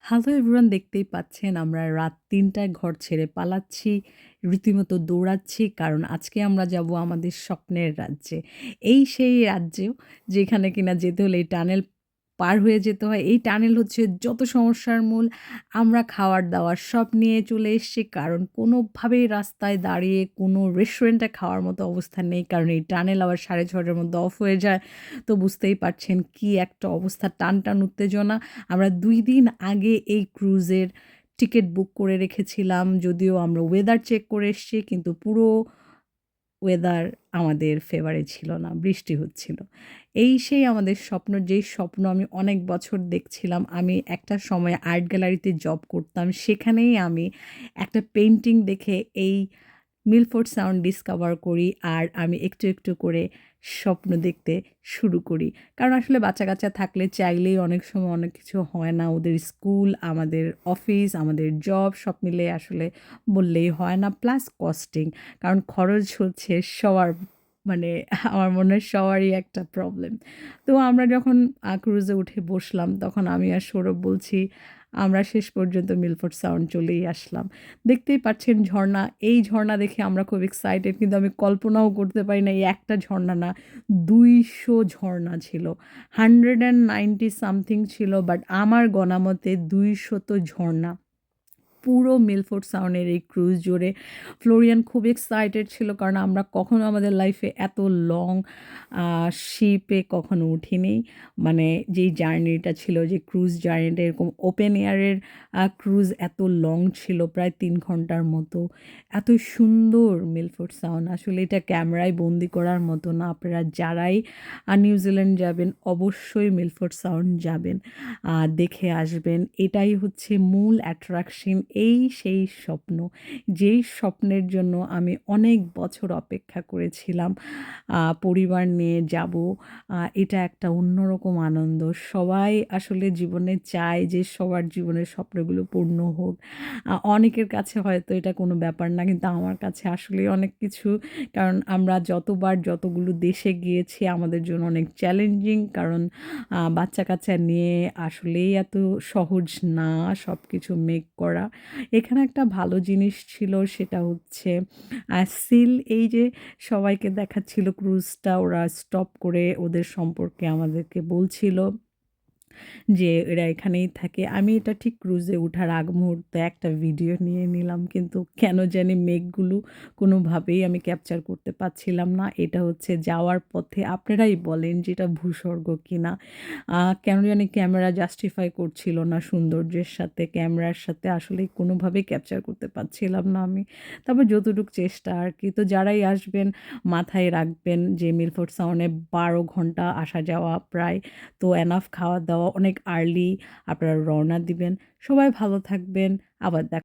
Hello everyone, দেখতেই পাচ্ছেন আমরা রাত ৩টায় ঘর ছেড়ে পালাচ্ছি। রীতিমতো দৌড়াচ্ছি কারণ আজকে আমরা যাব আমাদের স্বপ্নের রাজ্যে। এই সেই রাজ্যেও যেখানে কিনা যেতে হলে এই টানেল পার হয়ে যেতে হয়। এই টানেল হচ্ছে যত সমস্যার মূল। আমরা খাওয়ার-দাওয়ার সব নিয়ে চলে এসেছি কারণ কোনোভাবেই রাস্তায় দাঁড়িয়ে কোনো রেস্টুরেন্টে খাওয়ার মতো অবস্থা নেই। কারণ এই টানেল আবার 6:30টার মধ্যে অফ হয়ে যায়। তো বুঝতেই পারছেন কি একটা অবস্থা, টান উত্তেজনা। আমরা ২ দিন আগে এই ক্রুজের টিকেট বুক করে রেখেছিলাম। যদিও আমরা ওয়েদার চেক করে এসছি কিন্তু পুরো ওয়েদার আমাদের ফেভারে ছিল না। বৃষ্টি হচ্ছিল। এই সেই আমাদের স্বপ্ন, যেই স্বপ্ন আমি অনেক বছর দেখছিলাম। আমি একটা সময় আর্ট গ্যালারিতে জব করতাম। সেখানেই আমি একটা পেইন্টিং দেখে এই মিলফোর্ড সাউন্ড ডিসকভার করি আর আমি একটু করে স্বপ্ন দেখতে শুরু করি। কারণ আসলে বাচ্চা-কাচ্চা থাকলে চাইলেই অনেক সময় অনেক কিছু হয় না। ওদের স্কুল, আমাদের অফিস, আমাদের জব সব মিলে আসলে বললেই হয় না। Plus costing. কারণ খরচ হচ্ছে সবার, মানে আমার মনে হয় সবারই একটা প্রবলেম। তো আমরা যখন ক্রুজে উঠে বসলাম তখন আমি আর সৌরভ বলছি, আমরা শেষ পর্যন্ত মিলফোর্ড সাউন্ড চলেই আসলাম। দেখতেই পাচ্ছেন ঝর্ণা। এই ঝর্ণা দেখে আমরা খুব এক্সাইটেড, কিন্তু আমি কল্পনাও করতে পারি না এই একটা ঝর্ণা না, ২০০ ঝর্ণা ছিল। 190 সামথিং ছিল, বাট আমার গণা মতে ২০০ ঝর্ণা। পুরো মিলফোর্ড সাউন্ডের এই ক্রুজ জুড়ে ফ্লোরিয়ান খুব এক্সাইটেড ছিল কারণ আমরা কখনো আমাদের লাইফে এত লং শিপে কখনো উঠিনি। মানে যেই জার্নিটা ছিল, যে ক্রুজ জার্নিটা এরকম ওপেন এয়ারের ক্রুজ এত লং ছিল, প্রায় ৩ ঘন্টার মতো। এত সুন্দর মিলফোর্ড সাউন্ড, আসলে এটা ক্যামেরায় বন্দি করার মতো না। আপনারা যারাই নিউজিল্যান্ড যাবেন অবশ্যই মিলফোর্ড সাউন্ড যাবেন, দেখে আসবেন। এটাই হচ্ছে মূল অ্যাট্রাকশন। এই সেই স্বপ্ন, যেই স্বপ্নের জন্য আমি অনেক বছর অপেক্ষা করেছিলাম। পরিবার নিয়ে যাব। এটা একটা অন্যরকম আনন্দ। সবাই আসলে জীবনে চায় যে সবার জীবনের স্বপ্নগুলো পূর্ণ হোক। অনেকের কাছে হয়তো এটা কোনো ব্যাপার না, কিন্তু আমার কাছে আসলেই অনেক কিছু। কারণ আমরা যতবার যতগুলো দেশে গিয়েছি আমাদের জন্য অনেক চ্যালেঞ্জিং, কারণ বাচ্চা-কাচ্চা নিয়ে আসলেই এত সহজ না সবকিছু মেক করা। এখানে একটা ভালো জিনিস ছিল, সেটা হচ্ছে সিল, এই যে সবাইকে দেখাচ্ছিল ক্রুজটা, ওরা স্টপ করে ওদের সম্পর্কে আমাদেরকে বলছিল যে এরা এখানেই থাকে। আমি এটা ঠিক ক্রুজে ওঠার আগ মুহূর্তে একটা ভিডিও নিয়ে নিলাম, কিন্তু কেন জানি মেঘগুলো কোনোভাবেই আমি ক্যাপচার করতে পারছিলাম না। এটা হচ্ছে যাওয়ার পথে, আপনারাই বলেন যে এটা ভূস্বর্গ কিনা। কেন জানি ক্যামেরা জাস্টিফাই করছিল না সৌন্দর্যের সাথে, ক্যামেরার সাথে আসলেই কোনোভাবেই ক্যাপচার করতে পারছিলাম না আমি। তবে যতটুকু চেষ্টা আরকি। তো যারাই আসবেন মাথায় রাখবেন যে মিলফোর্ড সাউন্ডে ১২ ঘন্টা আসা যাওয়া প্রায়। তো এনাফ খাওয়া-দাওয়া, অনেক আর্লি আপনারা রওনা দিবেন। সবাই ভালো থাকবেন। আবার